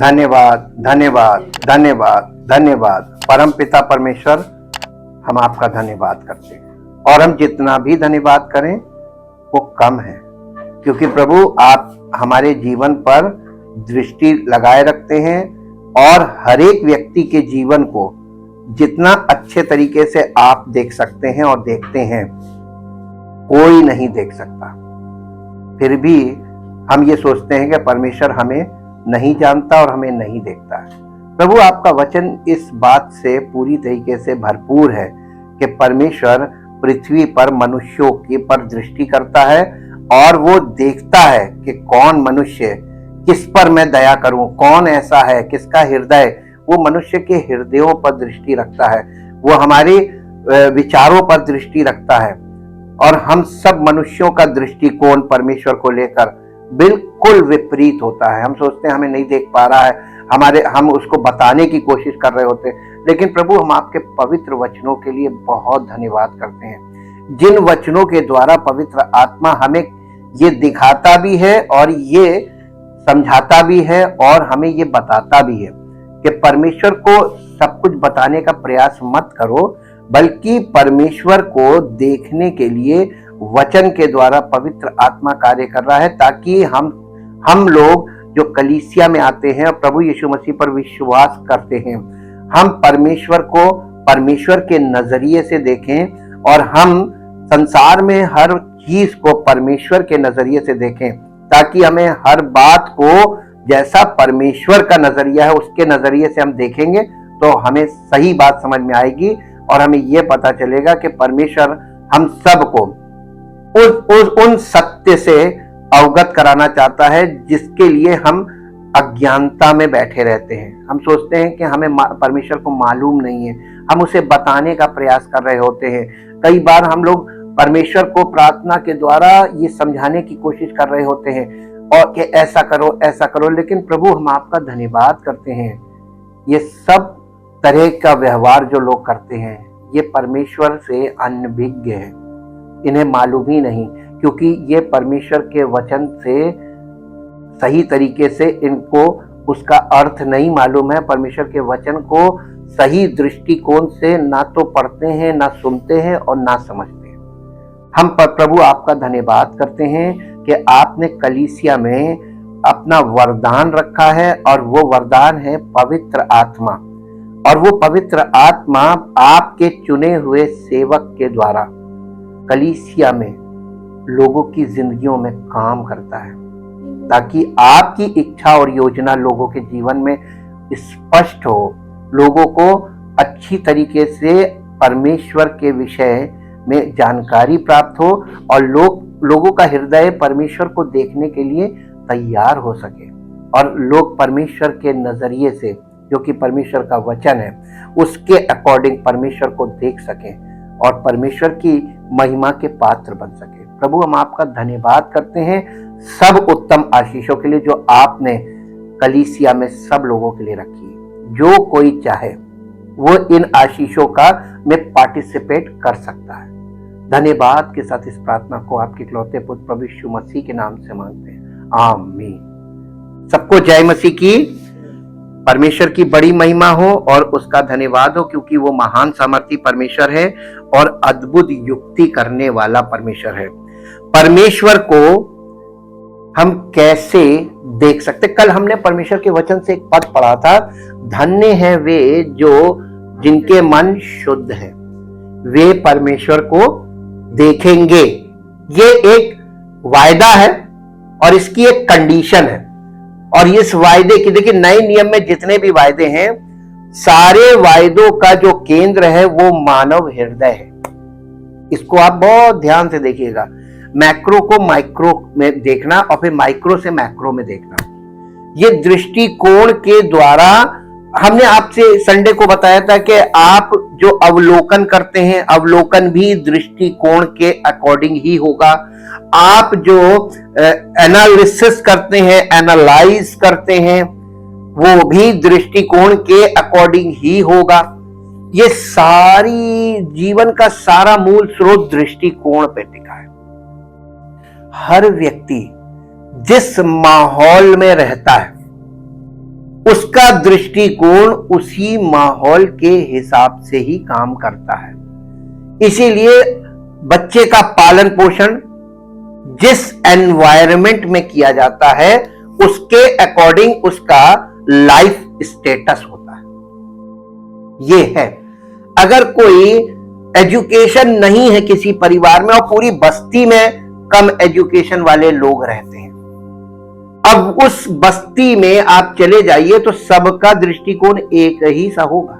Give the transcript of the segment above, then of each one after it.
धन्यवाद, धन्यवाद, धन्यवाद, धन्यवाद। परम पिता परमेश्वर, हम आपका धन्यवाद करते हैं और हम जितना भी धन्यवाद करें वो कम है, क्योंकि प्रभु आप हमारे जीवन पर दृष्टि लगाए रखते हैं और हर एक व्यक्ति के जीवन को जितना अच्छे तरीके से आप देख सकते हैं और देखते हैं, कोई नहीं देख सकता। फिर भी हम ये सोचते हैं कि परमेश्वर हमें नहीं जानता और हमें नहीं देखता है। प्रभु आपका वचन इस बात से पूरी तरीके से भरपूर है कि परमेश्वर पृथ्वी पर मनुष्यों की पर दृष्टि करता है और वो देखता है कि कौन मनुष्य, किस पर मैं दया करूं, कौन ऐसा है, किसका हृदय, वो मनुष्य के हृदयों पर दृष्टि रखता है, वो हमारे विचारों पर दृष्टि रखता है। और हम सब मनुष्यों का दृष्टिकोण परमेश्वर को लेकर बिल्कुल विपरीत होता है। हम सोचते हैं हमें नहीं देख पा रहा है, हम उसको बताने की कोशिश कर रहे होते हैं। लेकिन प्रभु हम आपके पवित्र वचनों के लिए बहुत धन्यवाद करते हैं, जिन वचनों के द्वारा पवित्र आत्मा हमें ये दिखाता भी है और ये समझाता भी है और हमें ये बताता भी है कि परमेश्वर को सब कुछ बताने का प्रयास मत करो, बल्कि परमेश्वर को देखने के लिए वचन के द्वारा पवित्र आत्मा कार्य कर रहा है, ताकि हम लोग जो कलीसिया में आते हैं और प्रभु यीशु मसीह पर विश्वास करते हैं, हम परमेश्वर को परमेश्वर के नजरिए से देखें और हम संसार में हर चीज को परमेश्वर के नजरिए से देखें, ताकि हमें हर बात को जैसा परमेश्वर का नजरिया है उसके नजरिए से हम देखेंगे तो हमें सही बात समझ में आएगी और हमें यह पता चलेगा कि परमेश्वर हम सबको उन सत्य से अवगत कराना चाहता है जिसके लिए हम अज्ञानता में बैठे रहते हैं। हम सोचते हैं कि हमें परमेश्वर को मालूम नहीं है, हम उसे बताने का प्रयास कर रहे होते हैं। कई बार हम लोग परमेश्वर को प्रार्थना के द्वारा ये समझाने की कोशिश कर रहे होते हैं और कि ऐसा करो ऐसा करो, लेकिन प्रभु हम आपका धन्यवाद करते हैं। ये सब तरह का व्यवहार जो लोग करते हैं ये परमेश्वर से अनभिज्ञ है, इन्हें मालूम ही नहीं, क्योंकि ये परमेश्वर के वचन से सही तरीके से इनको उसका अर्थ नहीं मालूम है। परमेश्वर के वचन को सही दृष्टिकोण से ना तो पढ़ते हैं, ना सुनते हैं और ना समझते हैं। हम प्रभु आपका धन्यवाद करते हैं कि आपने कलीसिया में अपना वरदान रखा है और वो वरदान है पवित्र आत्मा, और वो पवित्र आत्मा आपके चुने हुए सेवक के द्वारा कलीसिया में लोगों की जिंदगियों में काम करता है, ताकि आपकी इच्छा और योजना लोगों के जीवन में स्पष्ट हो, लोगों को अच्छी तरीके से परमेश्वर के विषय में जानकारी प्राप्त हो और लोगों का हृदय परमेश्वर को देखने के लिए तैयार हो सके और लोग परमेश्वर के नजरिए से, जो कि परमेश्वर का वचन है, उसके अकॉर्डिंग परमेश्वर को देख सकें और परमेश्वर की महिमा के पात्र बन सके। प्रभु हम आपका धन्यवाद करते हैं सब उत्तम आशीषों के लिए जो आपने कलीसिया में सब लोगों के लिए रखी है। जो कोई चाहे वो इन आशीषों का में पार्टिसिपेट कर सकता है। धन्यवाद के साथ इस प्रार्थना को आपके इकलौते पुत्र प्रभु यीशु मसीह के नाम से मांगते हैं, आमीन। सबको जय मसीह की। परमेश्वर की बड़ी महिमा हो और उसका धन्यवाद हो, क्योंकि वो महान सामर्थी परमेश्वर है और अद्भुत युक्ति करने वाला परमेश्वर है। परमेश्वर को हम कैसे देख सकते? कल हमने परमेश्वर के वचन से एक पद पढ़ा था, धन्य है वे जो जिनके मन शुद्ध है, वे परमेश्वर को देखेंगे। ये एक वायदा है और इसकी एक कंडीशन है। और इस वायदे की, देखिए नए नियम में जितने भी वायदे हैं, सारे वायदों का जो केंद्र है वो मानव हृदय है। इसको आप बहुत ध्यान से देखिएगा, मैक्रो को माइक्रो में देखना और फिर माइक्रो से मैक्रो में देखना। ये दृष्टिकोण के द्वारा, हमने आपसे संडे को बताया था कि आप जो अवलोकन करते हैं, अवलोकन भी दृष्टिकोण के अकॉर्डिंग ही होगा। आप जो एनालिसिस करते हैं, एनालाइज करते हैं, वो भी दृष्टिकोण के अकॉर्डिंग ही होगा। ये सारी जीवन का सारा मूल स्रोत दृष्टिकोण पे टिका है। हर व्यक्ति जिस माहौल में रहता है उसका दृष्टिकोण उसी माहौल के हिसाब से ही काम करता है। इसीलिए बच्चे का पालन पोषण जिस एनवायरनमेंट में किया जाता है उसके अकॉर्डिंग उसका लाइफ स्टेटस होता है। यह है, अगर कोई एजुकेशन नहीं है किसी परिवार में और पूरी बस्ती में कम एजुकेशन वाले लोग रहते हैं, अब उस बस्ती में आप चले जाइए तो सबका दृष्टिकोण एक ही सा होगा।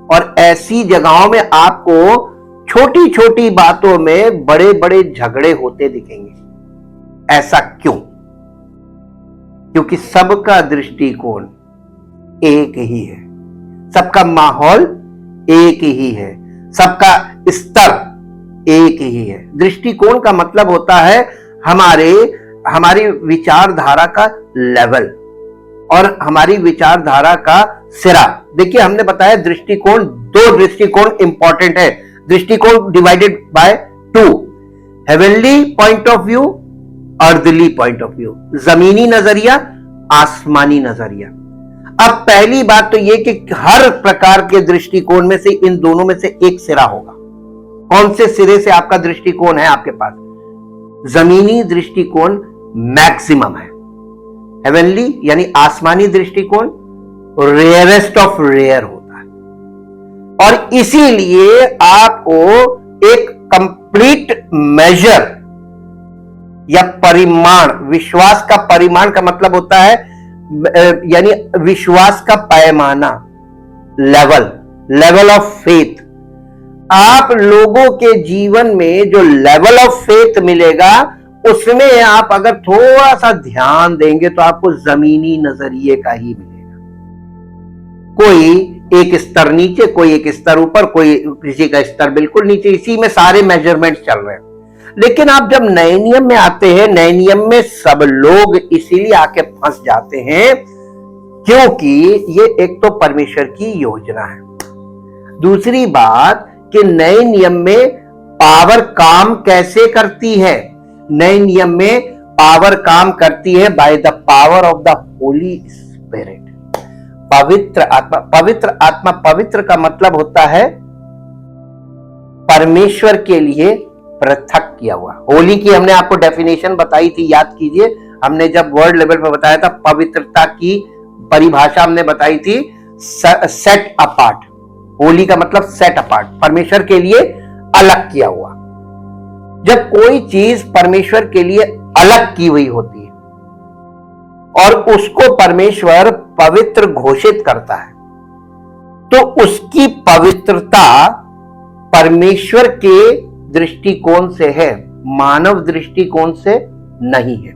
और ऐसी जगहों में आपको छोटी छोटी बातों में बड़े बड़े झगड़े होते दिखेंगे। ऐसा क्यों? क्योंकि सबका दृष्टिकोण एक ही है, सबका माहौल एक ही है, सबका स्तर एक ही है। दृष्टिकोण का मतलब होता है हमारी विचारधारा का लेवल और हमारी विचारधारा का सिरा। देखिए, हमने बताया दृष्टिकोण, दो दृष्टिकोण इंपॉर्टेंट है। दृष्टिकोण divided by 2, heavenly point of view, earthly point of view, जमीनी नजरिया, आसमानी नजरिया। अब पहली बात तो यह कि हर प्रकार के दृष्टिकोण में से इन दोनों में से एक सिरा होगा। कौन से सिरे से आपका दृष्टिकोण है आपके पास? जमीनी दृष्टिकोण मैक्सिमम है, हेवनली यानी आसमानी दृष्टिकोण रेयरेस्ट ऑफ रेयर होता है। और इसीलिए आपको एक कंप्लीट मेजर या परिमाण, विश्वास का परिमाण का मतलब होता है यानी विश्वास का पैमाना, लेवल ऑफ फेथ। आप लोगों के जीवन में जो लेवल ऑफ फेथ मिलेगा उसमें आप अगर थोड़ा सा ध्यान देंगे तो आपको जमीनी नजरिए का ही मिलेगा। कोई एक स्तर नीचे, कोई एक स्तर ऊपर, कोई किसी का स्तर बिल्कुल नीचे, इसी में सारे मेजरमेंट चल रहे हैं। लेकिन आप जब नए नियम में आते हैं, नए नियम में सब लोग इसीलिए आके फंस जाते हैं क्योंकि ये एक तो परमेश्वर की योजना है, दूसरी बात कि नए नियम में पावर काम कैसे करती है। नए नियम में पावर काम करती है by the power of the Holi spirit, पवित्र आत्मा। पवित्र आत्मा, पवित्र का मतलब होता है परमेश्वर के लिए पृथक किया हुआ। होली की हमने आपको डेफिनेशन बताई थी, याद कीजिए। हमने जब वर्ड लेवल पर बताया था, पवित्रता की परिभाषा हमने बताई थी सेट अपार्ट। होली का मतलब सेट अपार्ट, परमेश्वर के लिए अलग किया हुआ। जब कोई चीज परमेश्वर के लिए अलग की हुई होती है और उसको परमेश्वर पवित्र घोषित करता है तो उसकी पवित्रता परमेश्वर के दृष्टिकोण से है, मानव दृष्टिकोण से नहीं है।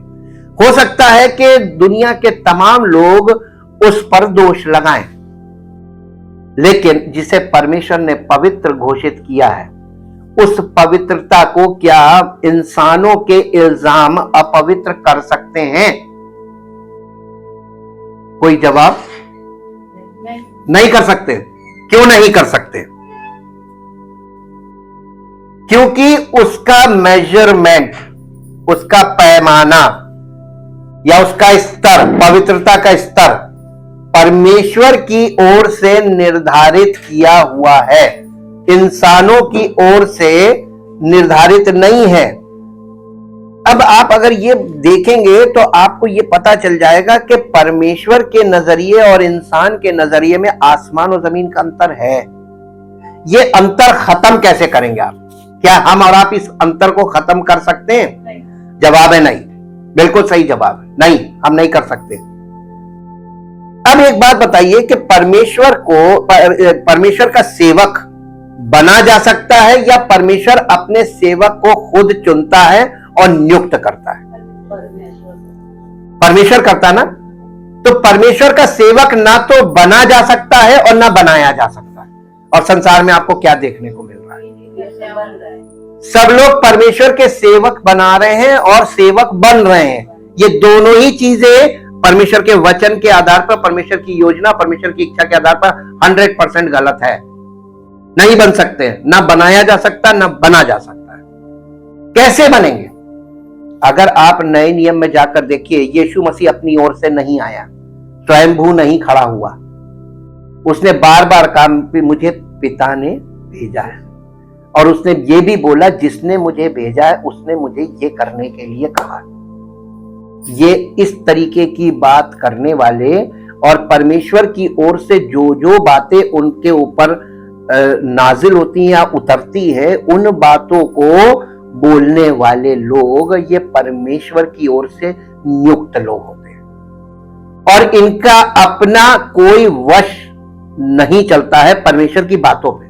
हो सकता है कि दुनिया के तमाम लोग उस पर दोष लगाएं, लेकिन जिसे परमेश्वर ने पवित्र घोषित किया है उस पवित्रता को क्या इंसानों के इल्जाम अपवित्र कर सकते हैं? कोई जवाब नहीं कर सकते। क्यों नहीं कर सकते? क्योंकि उसका मेजरमेंट, उसका पैमाना या उसका स्तर, पवित्रता का स्तर परमेश्वर की ओर से निर्धारित किया हुआ है, इंसानों की ओर से निर्धारित नहीं है। अब आप अगर ये देखेंगे तो आपको ये पता चल जाएगा कि परमेश्वर के नजरिए और इंसान के नजरिए में आसमान और जमीन का अंतर है। ये अंतर खत्म कैसे करेंगे आप? क्या हम और आप इस अंतर को खत्म कर सकते हैं? नहीं। जवाब है नहीं। बिल्कुल सही जवाब है, नहीं, हम नहीं कर सकते। अब एक बात बताइए कि परमेश्वर का सेवक बना जा सकता है या परमेश्वर अपने सेवक को खुद चुनता है और नियुक्त करता है? परमेश्वर करता ना। तो परमेश्वर का सेवक ना तो बना जा सकता है और ना बनाया जा सकता है। और संसार में आपको क्या देखने को मिल रहा है? सब लोग परमेश्वर के सेवक बना रहे हैं और सेवक बन रहे हैं। ये दोनों ही चीजें परमेश्वर के वचन के आधार पर, परमेश्वर की योजना, परमेश्वर की इच्छा के आधार पर 100% गलत है। नहीं बन सकते, ना बनाया जा सकता, ना बना जा सकता है। कैसे बनेंगे? अगर आप नए नियम में जाकर देखिए, यीशु मसीह अपनी ओर से नहीं आया, स्वयंभू नहीं खड़ा हुआ, उसने बार बार कहा कि मुझे पिता ने भेजा है, और उसने ये भी बोला जिसने मुझे भेजा है उसने मुझे ये करने के लिए कहा। ये इस तरीके की बात करने वाले और परमेश्वर की ओर से जो जो बातें उनके ऊपर नाजिल होती हैं या उतरती है, उन बातों को बोलने वाले लोग ये परमेश्वर की ओर से नियुक्त लोग होते हैं, और इनका अपना कोई वश नहीं चलता है परमेश्वर की बातों पे,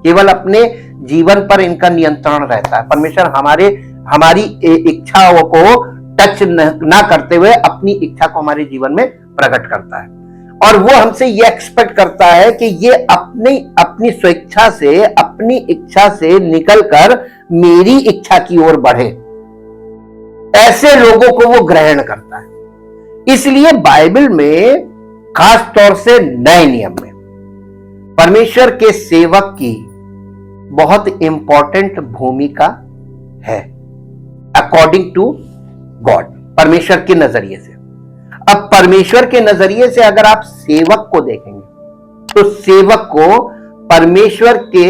केवल अपने जीवन पर इनका नियंत्रण रहता है। परमेश्वर हमारी इच्छाओं को टच ना करते हुए अपनी इच्छा को हमारे जीवन में प्रकट करता है, और वो हमसे ये एक्सपेक्ट करता है कि ये अपनी स्वेच्छा से, अपनी इच्छा से निकलकर मेरी इच्छा की ओर बढ़े। ऐसे लोगों को वो ग्रहण करता है। इसलिए बाइबल में खास तौर से नए नियम में परमेश्वर के सेवक की बहुत इंपॉर्टेंट भूमिका है अकॉर्डिंग टू गॉड, परमेश्वर के नजरिए से। अब परमेश्वर के नजरिए से अगर आप सेवक को देखेंगे तो सेवक को परमेश्वर के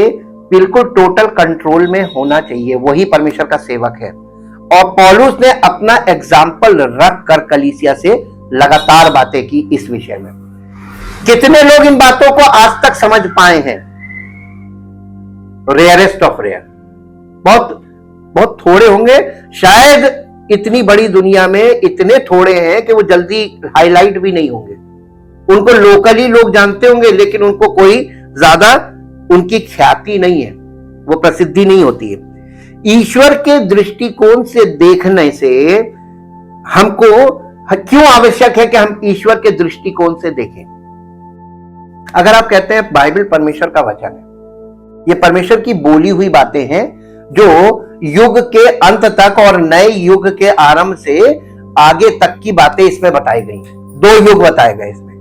बिल्कुल टोटल कंट्रोल में होना चाहिए, वही परमेश्वर का सेवक है। और पौलुस ने अपना एग्जाम्पल रख कर कलीसिया से लगातार बातें की इस विषय में। कितने लोग इन बातों को आज तक समझ पाए हैं? रेयरेस्ट ऑफ रेयर, बहुत बहुत थोड़े होंगे। शायद इतनी बड़ी दुनिया में इतने थोड़े हैं कि वो जल्दी हाईलाइट भी नहीं होंगे। उनको लोकली लोग जानते होंगे, लेकिन उनको कोई ज्यादा उनकी ख्याति नहीं है, वो प्रसिद्धि नहीं होती है। ईश्वर के दृष्टिकोण से देखने से हमको क्यों आवश्यक है कि हम ईश्वर के दृष्टिकोण से देखें? अगर आप कहते हैं बाइबल परमेश्वर का वचन है, ये परमेश्वर की बोली हुई बातें हैं जो युग के अंत तक और नए युग के आरंभ से आगे तक की बातें इसमें बताई गई हैं। 2 युग बताए गए इसमें,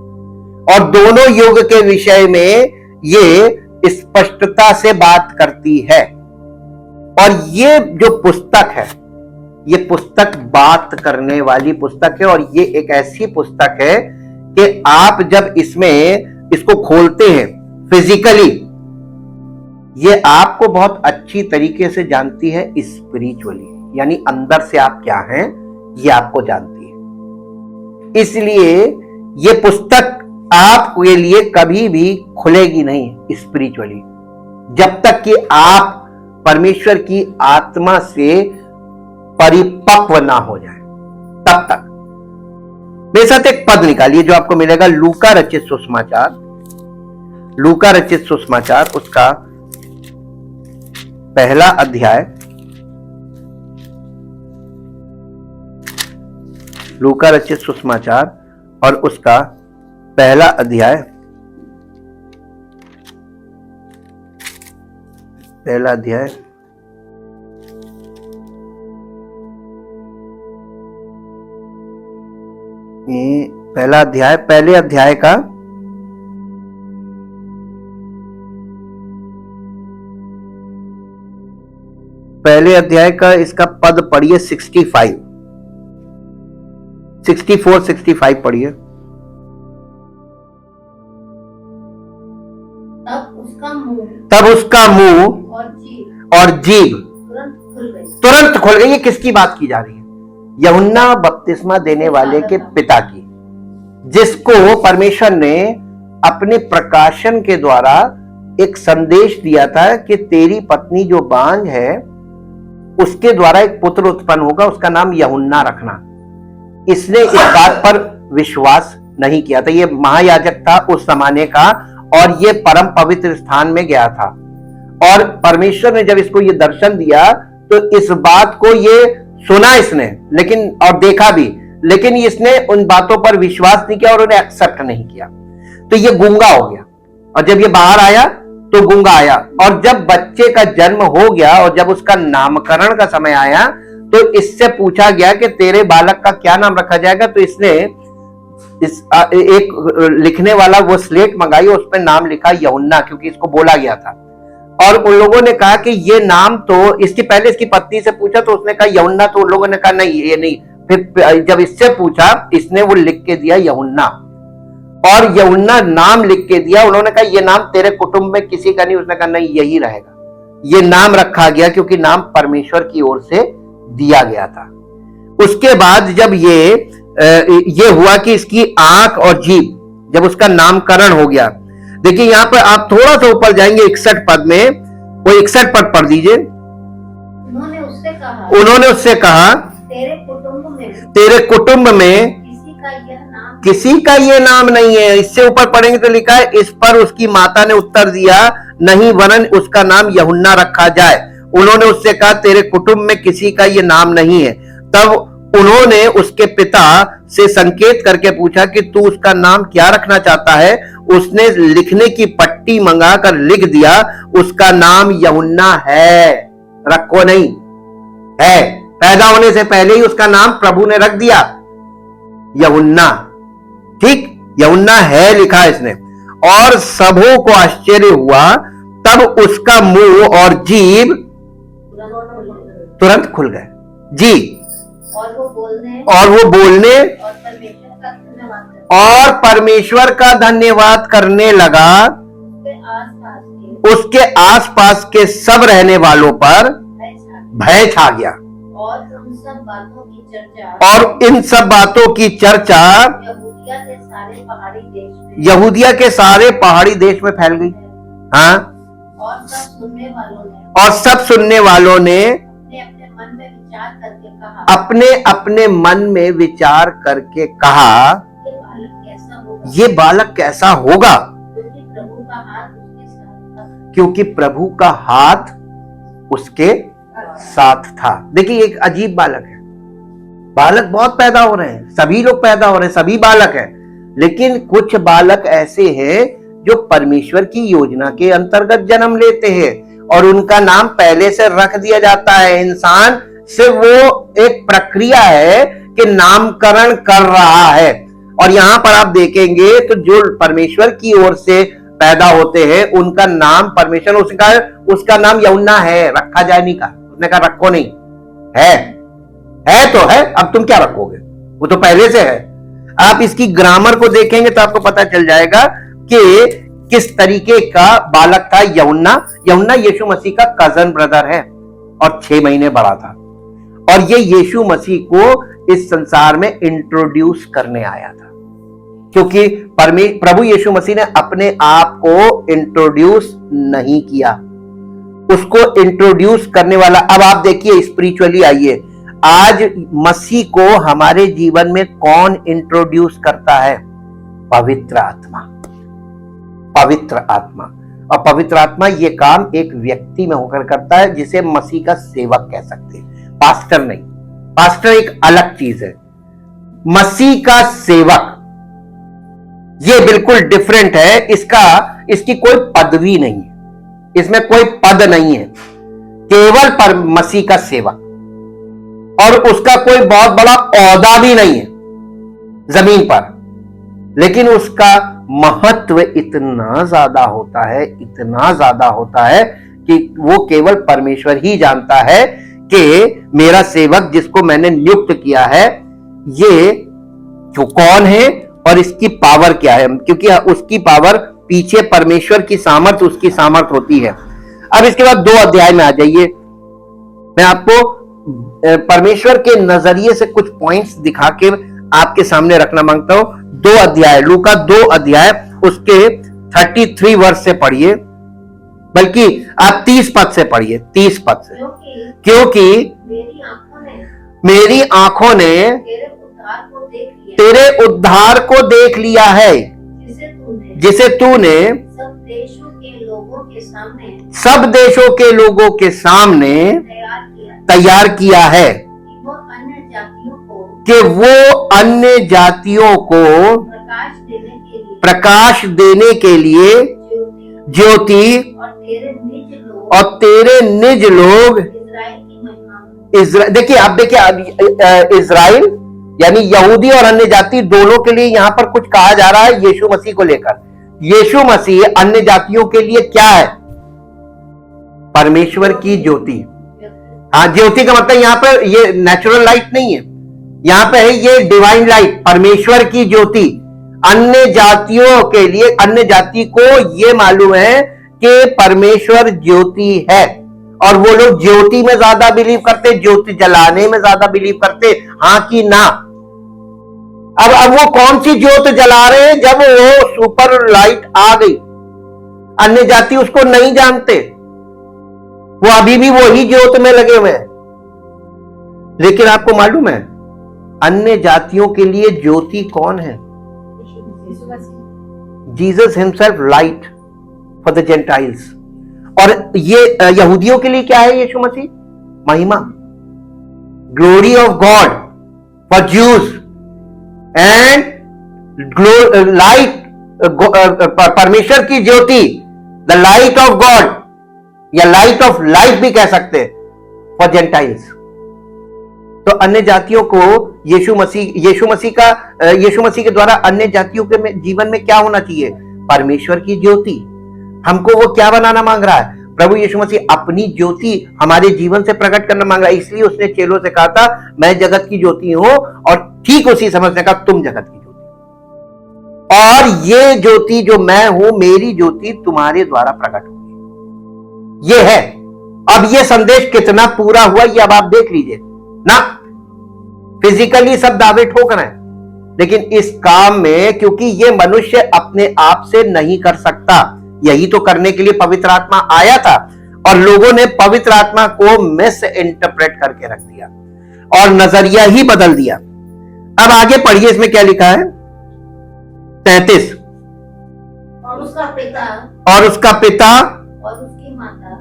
और दोनों युग के विषय में ये स्पष्टता से बात करती है। और ये जो पुस्तक है, ये पुस्तक बात करने वाली पुस्तक है, और ये एक ऐसी पुस्तक है कि आप जब इसको खोलते हैं फिजिकली, ये आपको बहुत अच्छी तरीके से जानती है स्पिरिचुअली, यानी अंदर से आप क्या हैं ये आपको जानती है। इसलिए ये पुस्तक आपके लिए कभी भी खुलेगी नहीं स्पिरिचुअली जब तक कि आप परमेश्वर की आत्मा से परिपक्व ना हो जाए, तब तक। मेरे साथ एक पद निकालिए जो आपको मिलेगा लूका रचित सुसमाचार, लूका रचित सुसमाचार उसका पहला अध्याय, लूका रचित सुसमाचार और उसका पहला अध्याय, पहला अध्याय पहले अध्याय का पहले अध्याय का इसका पद पढ़िए 64 65 पढ़िए। तब उसका मुंह और जीभ तुरंत खुल गई। ये किसकी बात की जा रही है? यूहन्ना बपतिस्मा देने वाले के पिता की, जिसको परमेश्वर ने अपने प्रकाशन के द्वारा एक संदेश दिया था कि तेरी पत्नी जो बांझ है उसके द्वारा एक पुत्र उत्पन्न होगा, उसका नाम यूहन्ना रखना। इसने इस बात पर विश्वास नहीं किया था। ये महायाजक था उस जमाने का, और ये परम पवित्र स्थान में गया था, और परमेश्वर ने जब इसको ये दर्शन दिया तो इस बात को ये सुना इसने, लेकिन और देखा भी, लेकिन इसने उन बातों पर विश्वास नहीं किया और उन्हें एक्सेप्ट नहीं किया। तो ये गूंगा हो गया, और जब ये बाहर आया तो गूंगा आया। और जब बच्चे का जन्म हो गया और जब उसका नामकरण का समय आया तो इससे पूछा गया कि तेरे बालक का क्या नाम रखा जाएगा। तो इसने एक लिखने वाला वो स्लेट मंगाई, उस पर नाम लिखा यूहन्ना, क्योंकि इसको बोला गया था। और उन लोगों ने कहा कि ये नाम तो पहले इसकी पत्नी से पूछा तो उसने कहा यूहन्ना, तो उन लोगों ने कहा नहीं ये नहीं। फिर जब इससे पूछा इसने वो लिख के दिया यूहन्ना। और यूहन्ना नाम लिख के दिया। उन्होंने कहा ये नाम तेरे कुटुंब में किसी का नहीं। उसने कहा नहीं, यही रहेगा। ये नाम रखा गया क्योंकि नाम परमेश्वर की ओर से दिया गया था। उसके बाद जब ये हुआ कि इसकी आंख और जीभ, जब उसका नामकरण हो गया, देखिए यहां पर आप थोड़ा सा ऊपर जाएंगे 61 पद में, वो 61 पद पढ़ दीजिए। उन्होंने उससे कहा तेरे कुटुंब में किसी का ये नाम नहीं है। इससे ऊपर पढ़ेंगे तो लिखा है, इस पर उसकी माता ने उत्तर दिया, नहीं, वरन उसका नाम यूहन्ना रखा जाए। उन्होंने उससे कहा तेरे कुटुंब में किसी का ये नाम नहीं है। तब उन्होंने उसके पिता से संकेत करके पूछा कि तू उसका नाम क्या रखना चाहता है। उसने लिखने की पट्टी मंगाकर लिख दिया, उसका नाम यूहन्ना है। रखो नहीं, है। पैदा होने से पहले ही उसका नाम प्रभु ने रख दिया, यूहन्ना। ठीक, यूहन्ना है लिखा इसने। और सबों को आश्चर्य हुआ। तब उसका मुंह और जीभ तुरंत खुल गए। जी, और वो बोलने और परमेश्वर का धन्यवाद करने लगा। उसके आसपास के सब रहने वालों पर भय छा गया। और इन सब बातों की चर्चा यहूदिया के सारे पहाड़ी देश में फैल गई। हाँ, और सब सुनने वालों ने अपने अपने मन में विचार करके कहा, ये बालक कैसा होगा, क्योंकि प्रभु का हाथ उसके साथ था। देखिए एक अजीब बालक है। बालक बहुत पैदा हो रहे हैं, सभी लोग पैदा हो रहे हैं, सभी बालक हैं, लेकिन कुछ बालक ऐसे हैं जो परमेश्वर की योजना के अंतर्गत जन्म लेते हैं और उनका नाम पहले से रख दिया जाता है। इंसान से वो एक प्रक्रिया है कि नामकरण कर रहा है। और यहां पर आप देखेंगे तो जो परमेश्वर की ओर से पैदा होते हैं उनका नाम परमेश्वर, उसका नाम यूहन्ना है। रखा जाए नहीं कहा, उसने कहा रखो नहीं, है तो है, अब तुम क्या रखोगे, वो तो पहले से है। आप इसकी ग्रामर को देखेंगे तो आपको पता चल जाएगा कि किस तरीके का बालक था यूहन्ना। यूहन्ना यीशु मसीह का कजन ब्रदर है और 6 महीने बड़ा था। और ये यीशु मसीह को इस संसार में इंट्रोड्यूस करने आया था, क्योंकि प्रभु यीशु मसीह ने अपने आप को इंट्रोड्यूस नहीं किया, उसको इंट्रोड्यूस करने वाला। अब आप देखिए स्पिरिचुअली आइए, आज मसीह को हमारे जीवन में कौन इंट्रोड्यूस करता है? पवित्र आत्मा। पवित्र आत्मा। और पवित्र आत्मा ये काम एक व्यक्ति में होकर करता है जिसे मसीह का सेवक कह सकते हैं, पास्टर नहीं। पास्टर एक अलग चीज है, मसीह का सेवक ये बिल्कुल डिफरेंट है। इसकी कोई पदवी नहीं है, इसमें कोई पद नहीं है, केवल पर मसीह का सेवक। और उसका कोई बहुत बड़ा ओहदा भी नहीं है जमीन पर, लेकिन उसका महत्व इतना ज्यादा होता है, इतना ज्यादा होता है कि वो केवल परमेश्वर ही जानता है कि मेरा सेवक जिसको मैंने नियुक्त किया है ये जो कौन है और इसकी पावर क्या है, क्योंकि उसकी पावर पीछे परमेश्वर की सामर्थ, उसकी सामर्थ होती है। अब इसके बाद 2 अध्याय में आ जाइए। मैं आपको परमेश्वर के नजरिए से कुछ पॉइंट्स दिखा के आपके सामने रखना मांगता हूं। 2 अध्याय, लूका 2 अध्याय उसके 33 वर्ष से पढ़िए, बल्कि आप 30 पद से पढ़िए, 30 पद से। क्योंकि मेरी आंखों ने तेरे उद्धार को देख लिया है, जिसे तूने सब देशों के लोगों के सामने तैयार किया है, कि वो अन्य जातियों को प्रकाश देने के लिए ज्योति और तेरे निज लोग देखिए, आप देखिए इजराइल यानी यहूदी और अन्य जाति दोनों के लिए यहां पर कुछ कहा जा रहा है यीशु मसीह को लेकर। यीशु मसीह अन्य जातियों के लिए क्या है? परमेश्वर की ज्योति। हाँ, ज्योति का मतलब यहां पर ये नेचुरल लाइट नहीं है, यहां पे है ये डिवाइन लाइट, परमेश्वर की ज्योति। अन्य जातियों के लिए, अन्य जाति को ये मालूम है कि परमेश्वर ज्योति है और वो लोग ज्योति में ज्यादा बिलीव करते, ज्योति जलाने में ज्यादा बिलीव करते, हाँ कि ना। अब वो कौन सी ज्योत जला रहे हैं? जब वो सुपर लाइट आ गई, अन्य जाति उसको नहीं जानते, वो अभी भी वही ज्योत में लगे हुए हैं। लेकिन आपको मालूम है अन्य जातियों के लिए ज्योति कौन है? Jesus himself, light for the Gentiles. और ये यहूदियों के लिए क्या है? यीशु मसीह महिमा, glory of God for Jews and light, परमेश्वर की ज्योति, द लाइट ऑफ गॉड या लाइट ऑफ लाइफ भी कह सकते हैं, फॉर जेंटाइल्स। तो अन्य जातियों को यीशु मसीह के द्वारा अन्य जातियों के जीवन में क्या होना चाहिए? परमेश्वर की ज्योति। हमको वो क्या बनाना मांग रहा है? प्रभु यीशु मसीह अपनी ज्योति हमारे जीवन से प्रकट करना मांग रहा है। इसलिए उसने चेलों से कहा था, मैं जगत की ज्योति हूं, और ठीक उसी समय से कहा, तुम जगत की ज्योति, और ये ज्योति जो मैं हूं, मेरी ज्योति तुम्हारे द्वारा प्रकट होगी। ये है। अब ये संदेश कितना पूरा हुआ ये अब आप देख लीजिए ना। फिजिकली सब दावे ठोक रहे हैं, लेकिन इस काम में क्योंकि ये मनुष्य अपने आप से नहीं कर सकता, यही तो करने के लिए पवित्र आत्मा आया था, और लोगों ने पवित्र आत्मा को मिस इंटरप्रेट करके रख दिया और नजरिया ही बदल दिया। अब आगे पढ़िए, इसमें क्या लिखा है? 33। और उसका पिता और उसका पिता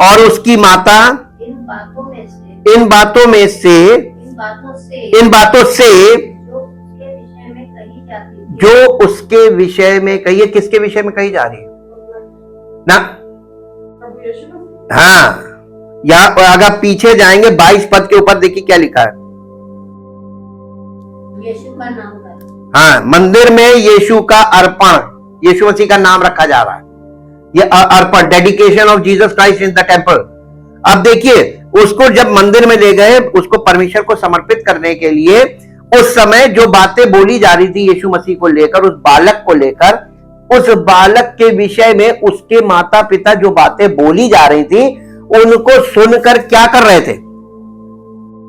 और उसकी माता इन बातों में से इन बातों से जो उसके विषय में कही है। किसके विषय में कही जा रही है ना? हाँ, या अगर पीछे जाएंगे 22 पद के ऊपर देखिए क्या लिखा है। यीशु का नाम है। हाँ, मंदिर में यीशु का अर्पण, यीशु मसीह का नाम रखा जा रहा है। ये अर्पण, dedication of Jesus Christ in the temple. अब देखिए, उसको जब मंदिर में ले गए, उसको परमेश्वर को समर्पित करने के लिए, उस समय जो बातें बोली जा रही थी यीशु मसीह को लेकर, उस बालक को लेकर, उस बालक के विषय में उसके माता पिता जो बातें बोली जा रही थी, उनको सुनकर क्या कर रहे थे?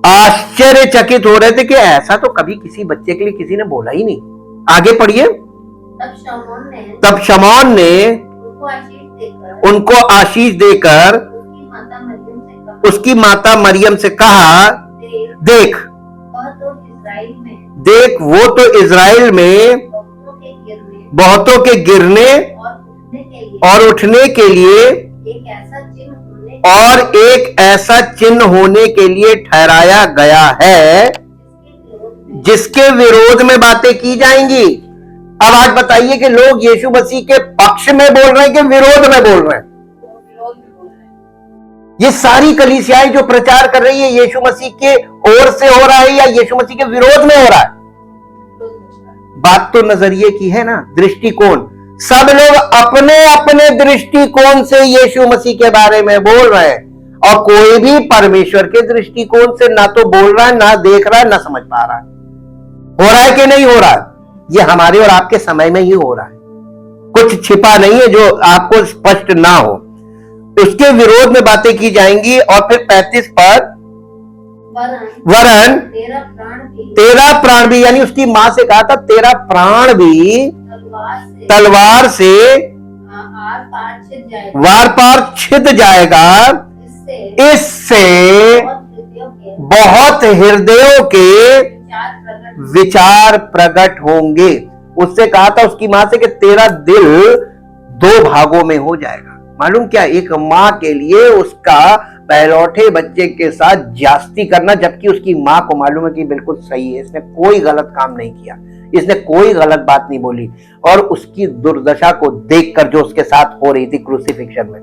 आश्चर्यचकित हो रहे थे कि ऐसा तो कभी किसी बच्चे के लिए किसी ने बोला ही नहीं। आगे पढ़िए। तब शमौन ने उनको आशीष देकर उसकी माता मरियम से कहा, देख वो तो इज़राइल में बहुतों के गिरने और उठने के लिए एक ऐसा चिन्ह होने के लिए ठहराया गया है, जिसके विरोध में बातें की जाएंगी। अब आज बताइए कि लोग यीशु मसीह के पक्ष में बोल रहे हैं कि विरोध में बोल रहे हैं? ये सारी कलीसियाएं जो प्रचार कर रही है, यीशु मसीह के ओर से हो रहा है या यीशु मसीह के विरोध में हो रहा है? बात तो नजरिए की है ना, दृष्टिकोण। सब लोग अपने अपने दृष्टिकोण से यीशु मसीह के बारे में बोल रहे हैं, और कोई भी परमेश्वर के दृष्टिकोण से ना तो बोल रहा है, ना देख रहा है, ना समझ पा रहा है। हो रहा है कि नहीं हो रहा है? ये हमारे और आपके समय में ही हो रहा है, कुछ छिपा नहीं है जो आपको स्पष्ट ना हो। उसके विरोध में बातें की जाएंगी। और फिर 35 पर वरन तेरा प्राण भी, यानी उसकी मां से कहा था, तेरा प्राण भी तलवार से वार पार छिद जाएगा, इससे बहुत हृदयों के विचार प्रकट होंगे। उससे कहा था उसकी मां से कि तेरा दिल 2 भागों में हो जाएगा। मालूम क्या? एक मां के लिए उसका पहलौठे बच्चे के साथ ज्यादती करना, जबकि उसकी मां को मालूम है कि बिल्कुल सही है, इसने कोई गलत काम नहीं किया, इसने कोई गलत बात नहीं बोली। और उसकी दुर्दशा को देखकर जो उसके साथ हो रही थी क्रूसिफिक्शन में,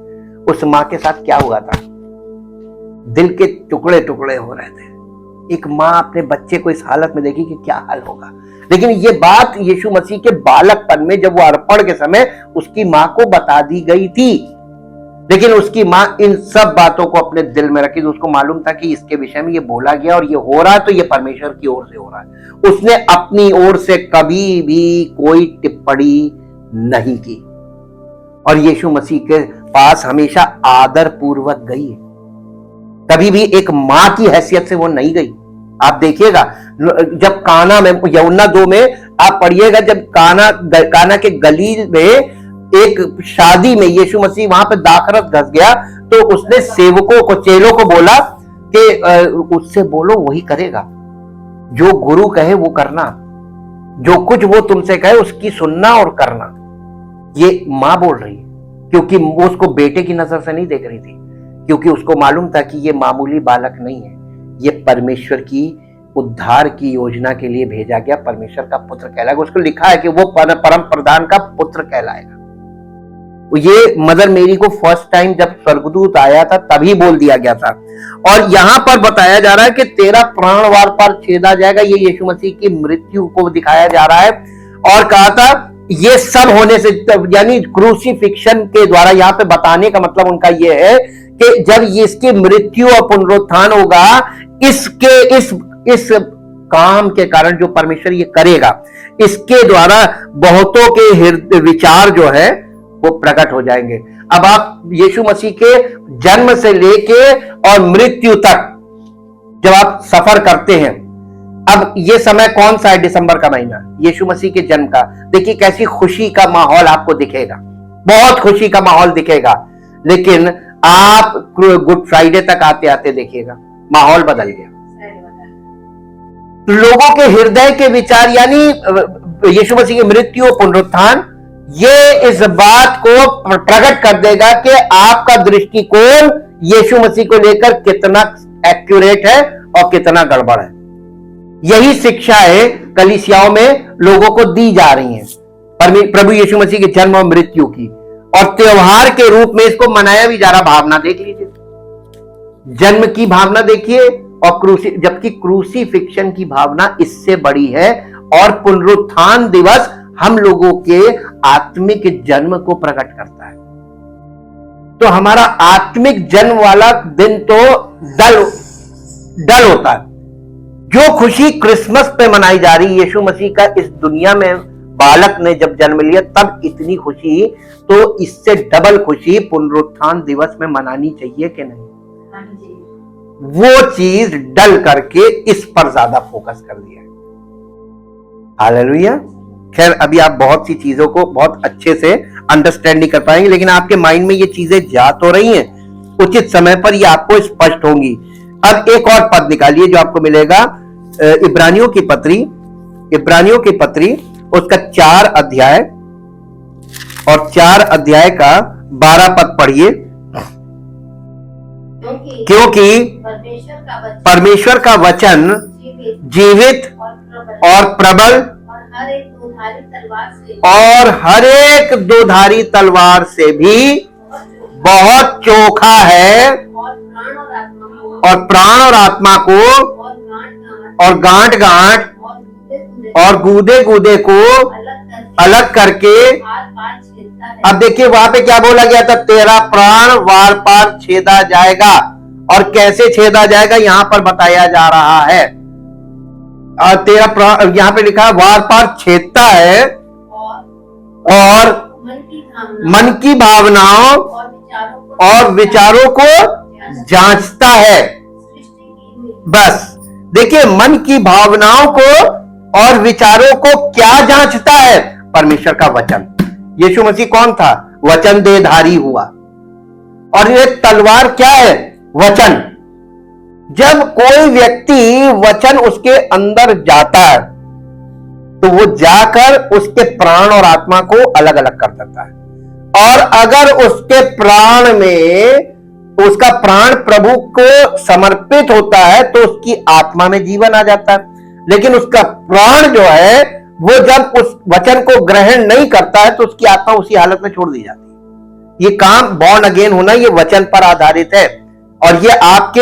उस मां के साथ क्या हुआ था? दिल के टुकड़े टुकड़े हो रहे थे। एक मां अपने बच्चे को इस हालत में देखी कि क्या हाल होगा। लेकिन ये बात यीशु मसीह के बालकपन में, जब वो अर्पण के समय उसकी मां को बता दी गई थी, लेकिन उसकी मां इन सब बातों को अपने दिल में रखी, तो उसको मालूम था कि इसके विषय में ये बोला गया और ये हो रहा है तो ये परमेश्वर की ओर से हो रहा है। उसने अपनी ओर से कभी भी कोई टिप्पणी नहीं की और यीशु मसीह के पास हमेशा आदर पूर्वक गई है, कभी भी एक मां की हैसियत से वो नहीं गई। आप देखिएगा जब काना में, यूहन्ना 2 में आप पढ़िएगा, जब काना के गलील में एक शादी में यीशु मसीह वहां पे दाखरस घस गया, तो उसने सेवकों को, चेलों को बोला कि उससे बोलो वही करेगा, जो गुरु कहे वो करना, जो कुछ वो तुमसे कहे उसकी सुनना और करना। ये मां बोल रही है, क्योंकि वो उसको बेटे की नजर से नहीं देख रही थी, क्योंकि उसको मालूम था कि ये मामूली बालक नहीं है, ये परमेश्वर की उद्धार की योजना के लिए भेजा गया परमेश्वर का पुत्र कहलाएगा। उसको लिखा है कि वो परम प्रधान का पुत्र कहलाएगा। ये मदर मेरी को फर्स्ट टाइम जब स्वर्गदूत आया था तभी बोल दिया गया था। और यहां पर बताया जा रहा है कि तेरा प्राण वार पार छेदा जाएगा, ये यीशु मसीह की मृत्यु को दिखाया जा रहा है। और कहा था ये सब होने से, यानी क्रूसीफिक्शन के द्वारा, यहां पे बताने का मतलब उनका ये है कि जब इसकी मृत्यु और पुनरुत्थान होगा, इस काम के कारण जो परमेश्वर ये करेगा, इसके द्वारा बहुतों के विचार जो है वो प्रकट हो जाएंगे। अब आप यीशु मसीह के जन्म से लेके और मृत्यु तक जब आप सफर करते हैं, अब ये समय कौन सा है? दिसंबर का महीना, यीशु मसीह के जन्म का। देखिए कैसी खुशी का माहौल आपको दिखेगा, बहुत खुशी का माहौल दिखेगा। लेकिन आप गुड फ्राइडे तक आते आते देखिएगा माहौल बदल गया। लोगों के हृदय के विचार, यानी यीशु मसीह की मृत्यु और पुनरुत्थान, ये इस बात को प्रकट कर देगा कि आपका दृष्टिकोण यीशु मसीह को लेकर कितना एक्यूरेट है और कितना गड़बड़ है। यही शिक्षाएं कलीसियाओं में लोगों को दी जा रही हैं प्रभु यीशु मसीह के जन्म और मृत्यु की, और त्योहार के रूप में इसको मनाया भी जा रहा। भावना देख लीजिए, जन्म की भावना देखिए, और जबकि क्रूसीफिक्शन की भावना इससे बड़ी है। और पुनरुत्थान दिवस हम लोगों के आत्मिक जन्म को प्रकट करता है। तो हमारा आत्मिक जन्म वाला दिन तो डल होता है। जो खुशी क्रिसमस पे मनाई जा रही, यीशु मसीह का इस दुनिया में बालक ने जब जन्म लिया तब इतनी खुशी, तो इससे डबल खुशी पुनरुत्थान दिवस में मनानी चाहिए कि नहीं? वो चीज डल करके इस पर ज्यादा फोकस कर दिया है। हालेलुया। खैर अभी आप बहुत सी चीजों को बहुत अच्छे से अंडरस्टैंड नहीं कर पाएंगे, लेकिन आपके माइंड में ये चीजें जा तो रही हैं, उचित समय पर ये आपको स्पष्ट होंगी। अब एक और पद निकालिए जो आपको मिलेगा इब्रानियों की पत्री उसका 4 अध्याय और 4 अध्याय का 12 पद पढ़िए। क्योंकि परमेश्वर का वचन जीवित और प्रबल और हर एक दोधारी तलवार से भी बहुत चोखा है, और प्राण और आत्मा को और गांठ गांठ और गूदे गूदे को अलग करके। अब देखिए वहां पे क्या बोला गया था? तेरा प्राण वार पार छेदा जाएगा। और कैसे छेदा जाएगा यहां पर बताया जा रहा है। और तेरा प्राण यहां पे लिखा है वार पार छेदता है और मन की भावनाओं और विचारों को जांचता है। बस देखिए, मन की भावनाओं को और विचारों को क्या जांचता है? परमेश्वर का वचन। यीशु मसीह कौन था? वचन देहधारी हुआ। और ये तलवार क्या है? वचन। जब कोई व्यक्ति वचन उसके अंदर जाता है तो वो जाकर उसके प्राण और आत्मा को अलग अलग कर देता है। और अगर उसके प्राण में, उसका प्राण प्रभु को समर्पित होता है तो उसकी आत्मा में जीवन आ जाता है। लेकिन उसका प्राण जो है वो जब उस वचन को ग्रहण नहीं करता है तो उसकी आत्मा उसी हालत में छोड़ दी जाती है। ये काम बॉर्न अगेन होना ये वचन पर आधारित है। और ये आपके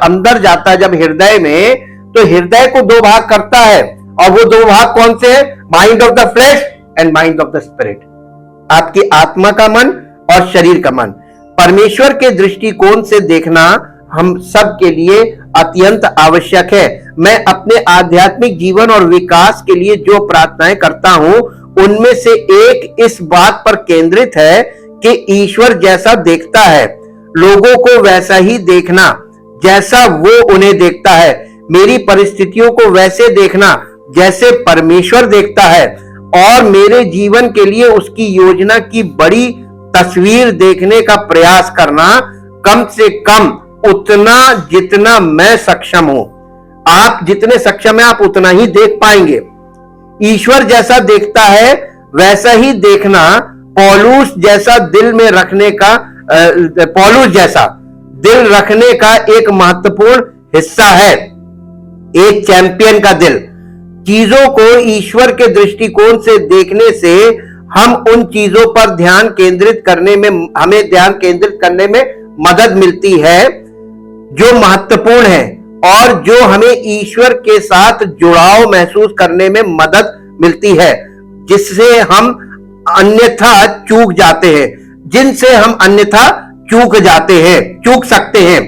अंदर जाता है जब हृदय में, तो हृदय को 2 भाग करता है। और वो 2 भाग कौन से? Mind of the flesh and mind of the spirit. आपकी आत्मा का मन और शरीर का मन। परमेश्वर के दृष्टिकोण से देखना हम सब के लिए अत्यंत आवश्यक है। मैं अपने आध्यात्मिक जीवन और विकास के लिए जो प्रार्थनाएं करता हूं, उनमें से एक इस बात पर केंद्रित है कि ईश्वर जैसा देखता है, लोगों को वैसा ही देखना जैसा वो उन्हें देखता है। मेरी परिस्थितियों को वैसे देखना जैसे परमेश्वर देखता है, और मेरे जीवन के लिए उसकी योजना की बड़ी तस्वीर देखने का प्रयास करना, कम से कम उतना जितना मैं सक्षम हूं। आप जितने सक्षम हैं आप उतना ही देख पाएंगे। ईश्वर जैसा देखता है वैसा ही देखना पौलुस जैसा दिल में रखने का पौलुस जैसा दिल रखने का एक महत्वपूर्ण हिस्सा है। एक चैंपियन का दिल। चीजों को ईश्वर के दृष्टिकोण से देखने से हम उन चीजों पर ध्यान केंद्रित करने में हमें ध्यान केंद्रित करने में मदद मिलती है जो महत्वपूर्ण है, और जो हमें ईश्वर के साथ जुड़ाव महसूस करने में मदद मिलती है, जिससे हम अन्यथा चूक जाते हैं, जिनसे हम अन्यथा चूक सकते हैं।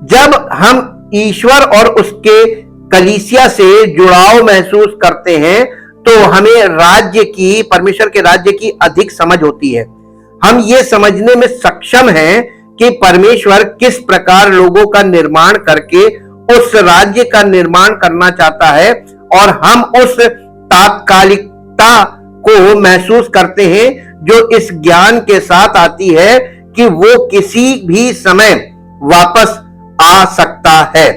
जब हम ईश्वर और उसके कलीसिया से जुड़ाव महसूस करते हैं तो हमें परमेश्वर के राज्य की अधिक समझ होती है। हम ये समझने में सक्षम हैं कि परमेश्वर किस प्रकार लोगों का निर्माण करके उस राज्य का निर्माण करना चाहता है, और हम उस तात्कालिकता को महसूस करते हैं जो इस ज्ञान के साथ आती है कि वो किसी भी समय वापस आ सकता है।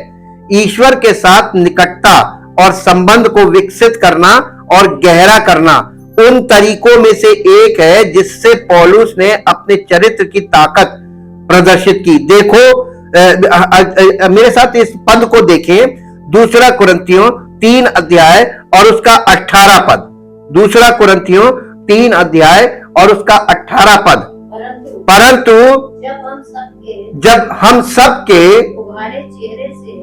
ईश्वर के साथ निकटता और संबंध को विकसित करना और गहरा करना उन तरीकों में से एक है जिससे पौलुस ने अपने चरित्र की ताकत प्रदर्शित की। देखो, मेरे साथ इस पद को देखें, 2 कुरिन्थियों 3 अध्याय और उसका 18 पद। 2 कुरिन्थियों 3 अध्याय और उसका 18 पद। परंतु जब हम सबके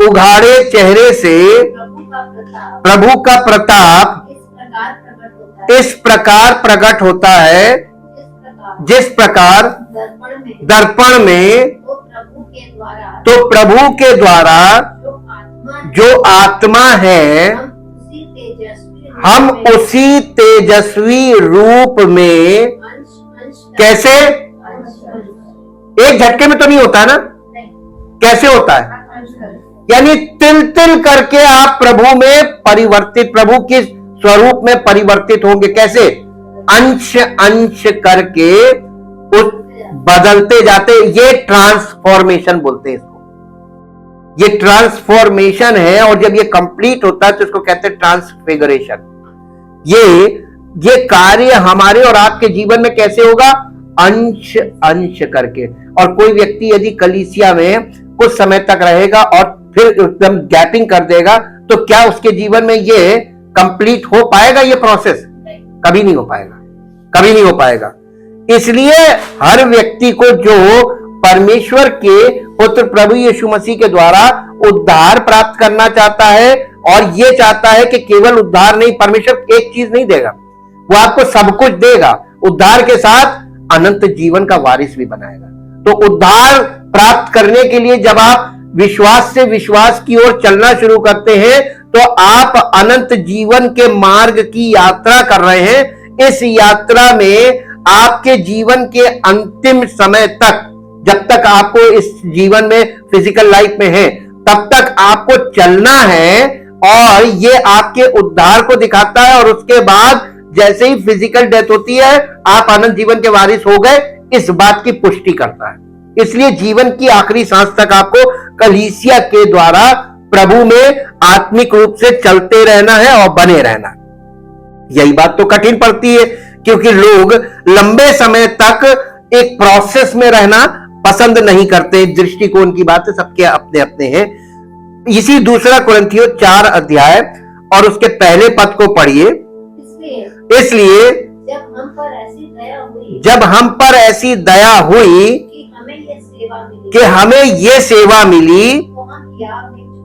उघाड़े चेहरे से प्रभु का प्रताप इस प्रकार प्रकट होता है, जिस प्रकार दर्पण में तो प्रभु के द्वारा जो आत्मा है, हम उसी तेजस्वी रूप में कैसे, एक झटके में तो नहीं होता है ना, कैसे होता है, यानी तिल तिल करके आप प्रभु में परिवर्तित, प्रभु के स्वरूप में परिवर्तित होंगे। कैसे? अंश अंश करके उस बदलते जाते, ये ट्रांसफॉर्मेशन बोलते हैं इसको। ये ट्रांसफॉर्मेशन है, और जब ये कंप्लीट होता है तो इसको कहते हैं ट्रांसफिगरेशन। ये कार्य हमारे और आपके जीवन में कैसे होगा? अंश अंश करके। और कोई व्यक्ति यदि कलीसिया में कुछ समय तक रहेगा और फिर एकदम गैपिंग कर देगा, तो क्या उसके जीवन में ये कंप्लीट हो पाएगा? ये प्रोसेस कभी नहीं हो पाएगा, कभी नहीं हो पाएगा। इसलिए हर व्यक्ति को जो परमेश्वर के पुत्र प्रभु यीशु मसीह के द्वारा उद्धार प्राप्त करना चाहता है, और ये चाहता है कि केवल उद्धार नहीं, परमेश्वर एक चीज नहीं देगा, वो आपको सब कुछ देगा। उद्धार के साथ अनंत जीवन का वारिस भी बनाएगा। तो उद्धार प्राप्त करने के लिए जब आप विश्वास से विश्वास की ओर चलना शुरू करते हैं, तो आप अनंत जीवन के मार्ग की यात्रा कर रहे हैं। इस यात्रा में आपके जीवन के अंतिम समय तक, जब तक आपको इस जीवन में फिजिकल लाइफ में है, तब तक आपको चलना है, और ये आपके उद्धार को दिखाता है। और उसके बाद जैसे ही फिजिकल डेथ होती है, आप अनंत जीवन के वारिस हो गए, इस बात की पुष्टि करता है। इसलिए जीवन की आखिरी सांस तक आपको कलीसिया के द्वारा प्रभु में आत्मिक रूप से चलते रहना है और बने रहना। यही बात तो कठिन पड़ती है, क्योंकि लोग लंबे समय तक एक प्रोसेस में रहना पसंद नहीं करते। दृष्टिकोण की बात है, सबके अपने अपने हैं। इसी 2 कुरिन्थियों 4 अध्याय और उसके पहले पद को पढ़िए। इसलिए जब हम पर ऐसी दया हुई कि हमें ये सेवा मिली,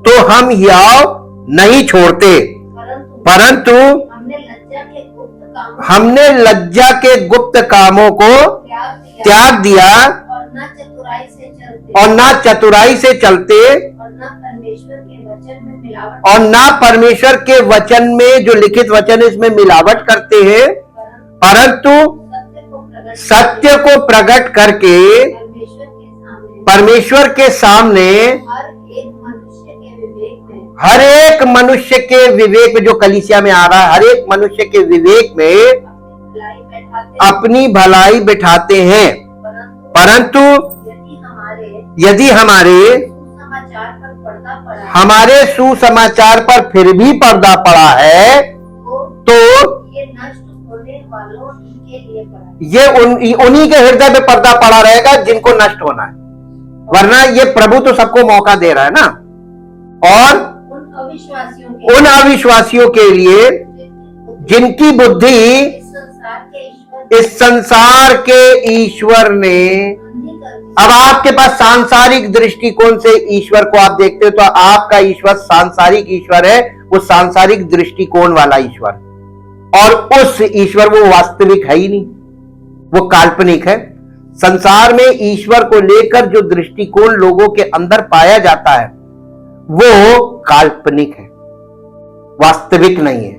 तो हम हियाव नहीं छोड़ते, परंतु हमने लज्जा के गुप्त कामों को त्याग दिया, चतुराई से चलते और ना चतुराई से चलते और ना परमेश्वर के वचन में मिलावट और ना परमेश्वर के वचन में जो लिखित वचन है इसमें मिलावट करते हैं, परंतु सत्य को प्रकट करके परमेश्वर के सामने हर एक मनुष्य के विवेक में, जो कलीसिया में आ रहा है, हर एक मनुष्य के विवेक में अपनी भलाई बिठाते हैं। परंतु यदि हमारे सुसमाचार पर फिर भी पर्दा पड़ा है तो ये नष्ट होने वालों के लिए पड़ा, ये उन्हीं के हृदय में पर्दा पड़ा रहेगा जिनको नष्ट होना है, वरना ये प्रभु तो सबको मौका दे रहा है ना। और उन अविश्वासियों के लिए जिनकी बुद्धि इस संसार के ईश्वर ने, अब आपके पास सांसारिक दृष्टिकोण से ईश्वर को आप देखते हो तो आपका ईश्वर सांसारिक ईश्वर है, वो सांसारिक दृष्टिकोण वाला ईश्वर, और उस ईश्वर वो वास्तविक है ही नहीं, वो काल्पनिक है। संसार में ईश्वर को लेकर जो दृष्टिकोण लोगों के अंदर पाया जाता है वो काल्पनिक है, वास्तविक नहीं है।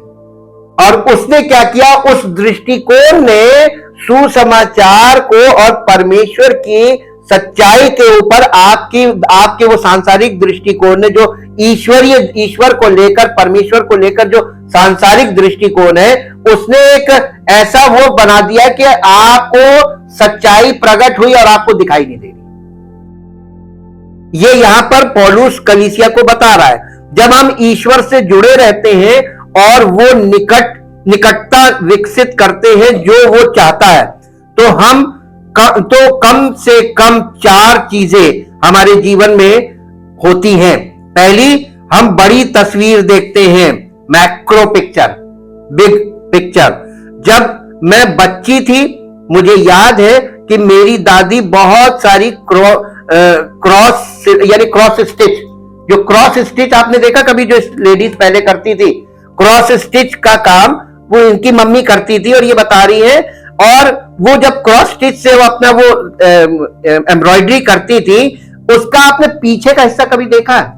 और उसने क्या किया, उस दृष्टिकोण ने सुसमाचार को और परमेश्वर की सच्चाई के ऊपर आपके वो सांसारिक दृष्टिकोण ने, जो ईश्वर को लेकर, परमेश्वर को लेकर जो सांसारिक दृष्टिकोण है, उसने एक ऐसा वो बना दिया कि आपको सच्चाई प्रकट हुई और आपको दिखाई नहीं दे रही। ये यहां पर पौलुस कलीसिया को बता रहा है, जब हम ईश्वर से जुड़े रहते हैं और वो निकटता विकसित करते हैं जो वो चाहता है, तो कम से कम 4 चीजें हमारे जीवन में होती हैं। पहली, हम बड़ी तस्वीर देखते हैं, मैक्रो पिक्चर, बिग पिक्चर। जब मैं बच्ची थी मुझे याद है कि मेरी दादी बहुत सारी क्रॉस स्टिच, जो क्रॉस स्टिच आपने देखा कभी, जो लेडीज पहले करती थी, क्रॉस स्टिच का काम वो इनकी मम्मी करती थी। और ये बता रही है, और वो जब क्रॉस स्टिच से वो अपना वो एम्ब्रॉयडरी करती थी, उसका आपने पीछे का हिस्सा कभी देखा है?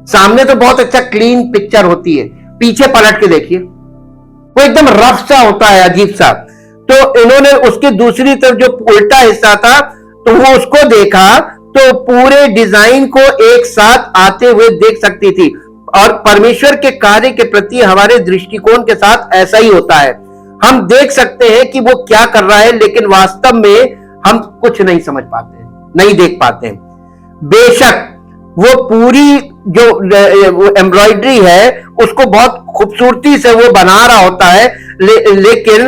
सामने तो बहुत अच्छा क्लीन पिक्चर होती है, पीछे पलट के देखिए वो एकदम रफ सा होता है, अजीब सा। तो इन्होंने उसके दूसरी तरफ जो उल्टा हिस्सा था, तो वो उसको देखा तो पूरे डिजाइन को एक साथ आते हुए देख सकती थी। और परमेश्वर के कार्य के प्रति हमारे दृष्टिकोण के साथ ऐसा ही होता है, हम देख सकते हैं कि वो क्या कर रहा है, लेकिन वास्तव में हम कुछ नहीं समझ पाते, नहीं देख पाते। बेशक वो पूरी जो एम्ब्रॉयडरी है उसको बहुत खूबसूरती से वो बना रहा होता है, लेकिन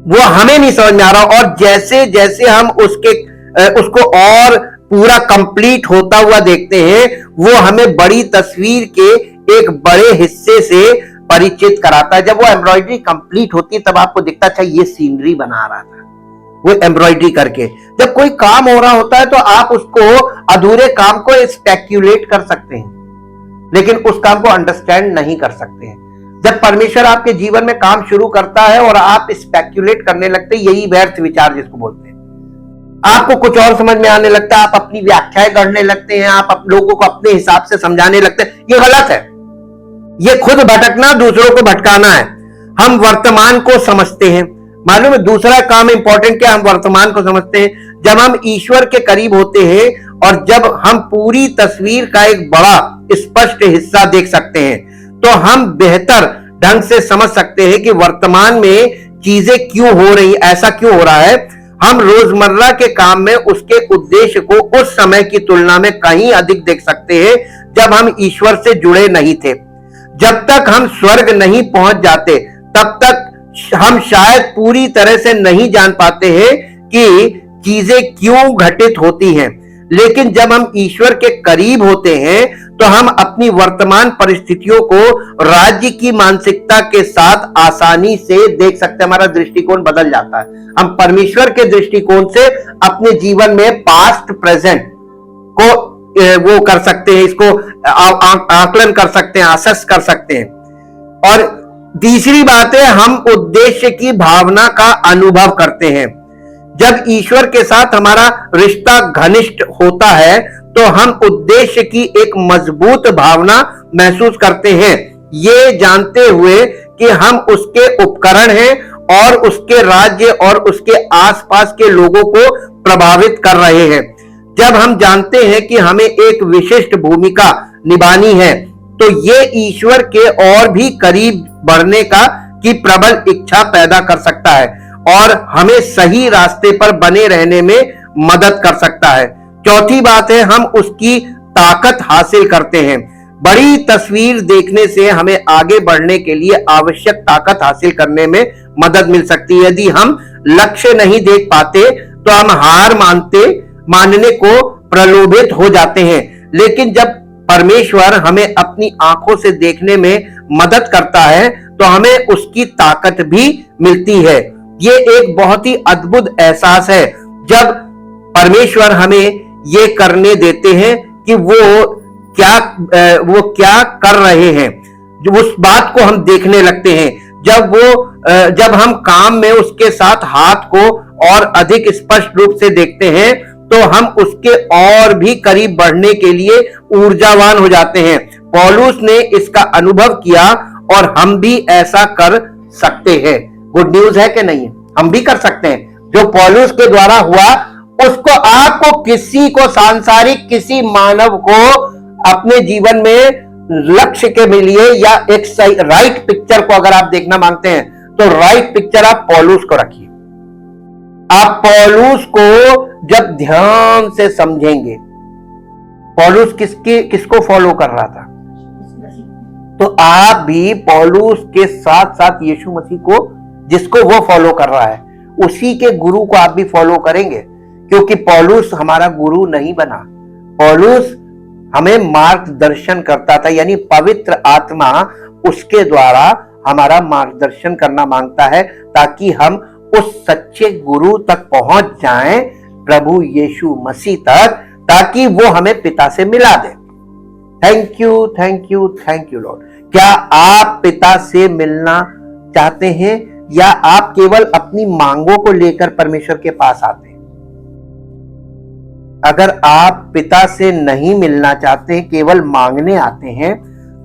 वो हमें नहीं समझ में आ रहा। और जैसे जैसे हम उसको और पूरा कंप्लीट होता हुआ देखते हैं, वो हमें बड़ी तस्वीर के एक बड़े हिस्से से परिचित कराता है। जब वो एम्ब्रॉयडरी कंप्लीट होती है तब आपको दिखता था ये सीनरी बना रहा था वो एम्ब्रॉयडरी करके। जब कोई काम हो रहा होता है तो आप उसको अधूरे काम को स्पेक्यूलेट कर सकते हैं, लेकिन उस काम को अंडरस्टैंड नहीं कर सकते हैं। जब परमेश्वर आपके जीवन में काम शुरू करता है और आप स्पेक्यूलेट करने लगते हैं, यही व्यर्थ विचार जिसको बोलते हैं, आपको कुछ और समझ में आने लगता है, आप अपनी व्याख्याएं करने लगते हैं, आप लोगों को अपने हिसाब से समझाने लगते हैं। ये गलत है, ये खुद भटकना, दूसरों को भटकाना है। हम वर्तमान को समझते हैं, मालूम है दूसरा काम इंपॉर्टेंट क्या, हम वर्तमान को समझते हैं। जब हम ईश्वर के करीब होते हैं और जब हम पूरी तस्वीर का एक बड़ा स्पष्ट हिस्सा देख सकते हैं, तो हम बेहतर ढंग से समझ सकते हैं कि वर्तमान में चीजें क्यों हो रही, ऐसा क्यों हो रहा है। हम रोजमर्रा के काम में उसके उद्देश्य को उस समय की तुलना में कहीं अधिक देख सकते हैं जब हम ईश्वर से जुड़े नहीं थे। जब तक हम स्वर्ग नहीं पहुंच जाते तब तक हम शायद पूरी तरह से नहीं जान पाते हैं कि चीजें क्यों घटित होती हैं, लेकिन जब हम ईश्वर के करीब होते हैं तो हम अपनी वर्तमान परिस्थितियों को राज्य की मानसिकता के साथ आसानी से देख सकते हैं। हमारा दृष्टिकोण बदल जाता है, हम परमेश्वर के दृष्टिकोण से अपने जीवन में पास्ट प्रेजेंट को वो कर सकते हैं, इसको आकलन कर सकते हैं, असेस कर सकते हैं। और तीसरी बात है, हम उद्देश्य की भावना का अनुभव करते हैं। जब ईश्वर के साथ हमारा रिश्ता घनिष्ठ होता है तो हम उद्देश्य की एक मजबूत भावना महसूस करते हैं, ये जानते हुए कि हम उसके उपकरण हैं और उसके राज्य और उसके आसपास के लोगों को प्रभावित कर रहे हैं। जब हम जानते हैं कि हमें एक विशिष्ट भूमिका निभानी है तो ये ईश्वर के और भी करीब बढ़ने की प्रबल इच्छा पैदा कर सकता है और हमें सही रास्ते पर बने रहने में मदद कर सकता है। चौथी बात है, हम उसकी ताकत हासिल करते हैं। बड़ी तस्वीर देखने से हमें आगे बढ़ने के लिए आवश्यक ताकत हासिल करने में मदद मिल सकती है। यदि हम लक्ष्य नहीं देख पाते तो हम हार मानने को प्रलोभित हो जाते हैं, लेकिन जब परमेश्वर हमें अपनी आंखों से देखने में मदद करता है तो हमें उसकी ताकत भी मिलती है। ये एक बहुत ही अद्भुत एहसास है जब परमेश्वर हमें ये करने देते हैं कि वो क्या कर रहे हैं, जो उस बात को हम देखने लगते हैं। जब हम काम में उसके साथ हाथ को और अधिक स्पष्ट रूप से देखते हैं तो हम उसके और भी करीब बढ़ने के लिए ऊर्जावान हो जाते हैं। पौलुस ने इसका अनुभव किया और हम भी ऐसा कर सकते हैं। गुड न्यूज है कि नहीं? हम भी कर सकते हैं। जो पौलुस के द्वारा हुआ उसको आपको किसी को सांसारिक किसी मानव को अपने जीवन में लक्ष्य के लिए या एक सही राइट पिक्चर को अगर आप देखना मांगते हैं तो राइट पिक्चर आप पौलुस को रखिए। आप पौलुस को जब ध्यान से समझेंगे, पौलुस किसको फॉलो कर रहा था, तो आप भी पौलुस के साथ साथ यीशु मसीह को, जिसको वो फॉलो कर रहा है, उसी के गुरु को आप भी फॉलो करेंगे। क्योंकि पौलुस हमारा गुरु नहीं बना, पौलुस हमें मार्गदर्शन करता था, यानी पवित्र आत्मा उसके द्वारा हमारा मार्गदर्शन करना मांगता है ताकि हम उस सच्चे गुरु तक पहुंच जाएं, प्रभु यीशु मसीह तक, ताकि वो हमें पिता से मिला दे। Thank you, thank you, thank you lord. क्या आप पिता से मिलना चाहते हैं या आप केवल अपनी मांगों को लेकर परमेश्वर के पास आते हैं? अगर आप पिता से नहीं मिलना चाहते हैं, केवल मांगने आते हैं,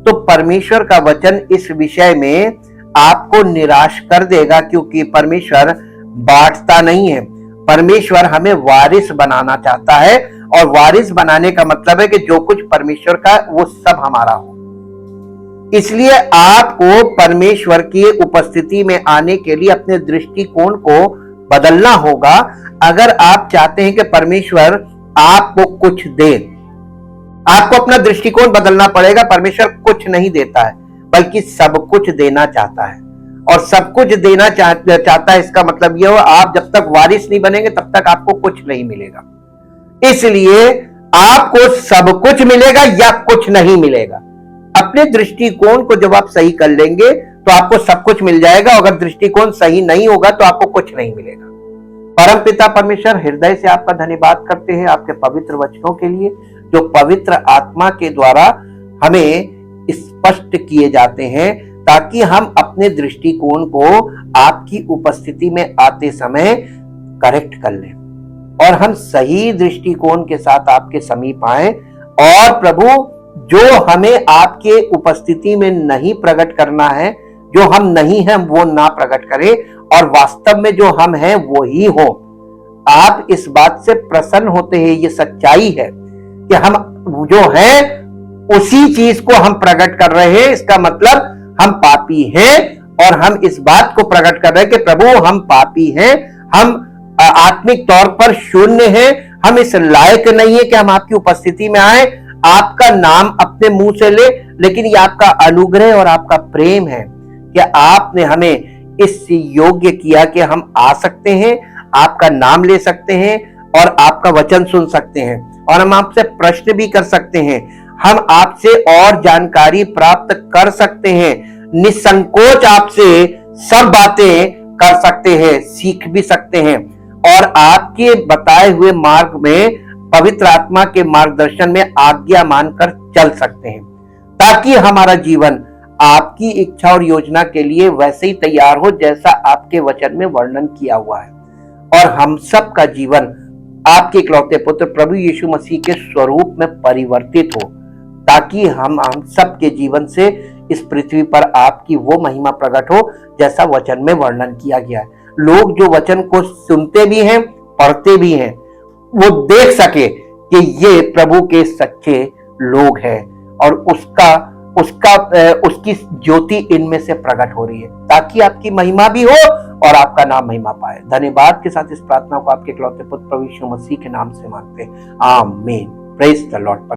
तो परमेश्वर का वचन इस विषय में आपको निराश कर देगा, क्योंकि परमेश्वर बांटता नहीं है। परमेश्वर हमें वारिस बनाना चाहता है और वारिस बनाने का मतलब है कि जो कुछ परमेश्वर का वो सब हमारा हो। इसलिए आपको परमेश्वर की उपस्थिति में आने के लिए अपने दृष्टिकोण को बदलना होगा। अगर आप चाहते हैं कि परमेश्वर आपको कुछ दे, आपको अपना दृष्टिकोण बदलना पड़ेगा। परमेश्वर कुछ नहीं देता है बल्कि सब कुछ देना चाहता है, और सब कुछ देना चाहता है इसका मतलब यह हो, आप जब तक वारिस नहीं बनेंगे तब तक आपको कुछ नहीं मिलेगा। इसलिए आपको सब कुछ मिलेगा या कुछ नहीं मिलेगा। अपने दृष्टिकोण को जब आप सही कर लेंगे तो आपको सब कुछ मिल जाएगा। अगर दृष्टिकोण सही नहीं होगा तो आपको कुछ नहीं मिलेगा। परमपिता परमेश्वर, हृदय से आपका धन्यवाद करते हैं आपके पवित्र वचनों के लिए, जो पवित्र आत्मा के द्वारा हमें स्पष्ट किए जाते हैं, ताकि हम अपने दृष्टिकोण को आपकी उपस्थिति में आते समय करेक्ट कर लें और हम सही दृष्टिकोण के साथ आपके समीप आए। और प्रभु, जो हमें आपके उपस्थिति में नहीं प्रकट करना है, जो हम नहीं हैं वो ना प्रकट करें, और वास्तव में जो हम हैं वो ही हो। आप इस बात से प्रसन्न होते हैं, ये सच्चाई है कि हम जो हैं उसी चीज को हम प्रकट कर रहे हैं। इसका मतलब हम पापी हैं और हम इस बात को प्रकट कर रहे हैं कि प्रभु हम पापी हैं, हम आत्मिक तौर पर शून्य हैं, हम इस लायक नहीं है कि हम आपकी उपस्थिति में आए, आपका नाम अपने मुंह से ले, लेकिन ये आपका अनुग्रह और आपका प्रेम है कि आपने हमें इस योग्य किया कि हम आ सकते हैं, आपका नाम ले सकते हैं और आपका वचन सुन सकते हैं, और हम आपसे प्रश्न भी कर सकते हैं, हम आपसे और जानकारी प्राप्त कर सकते हैं, निसंकोच आपसे सब बातें कर सकते हैं, सीख भी सकते हैं, और आपके बताए हुए मार्ग में पवित्र आत्मा के मार्गदर्शन में आज्ञा मानकर चल सकते हैं, ताकि हमारा जीवन आपकी इच्छा और योजना के लिए वैसे ही तैयार हो जैसा आपके वचन में वर्णन किया हुआ है। और हम सब का जीवन आपके इकलौते पुत्र प्रभु यीशु मसीह के स्वरूप में परिवर्तित हो, ताकि हम सब के जीवन से इस पृथ्वी पर आपकी वो महिमा प्रकट हो जैसा वचन में वर्णन किया गया है। लोग जो वचन को सुनते भी हैं, पढ़ते भी हैं, वो देख सके कि ये प्रभु के सच्चे लोग हैं और उसकी ज्योति इनमें से प्रकट हो रही है, ताकि आपकी महिमा भी हो और आपका नाम महिमा पाए। धन्यवाद के साथ इस प्रार्थना को आपके इकलौते पुत्र प्रभु यीशु मसीह के नाम से मांगते हैं, आमीन। Praise the Lord.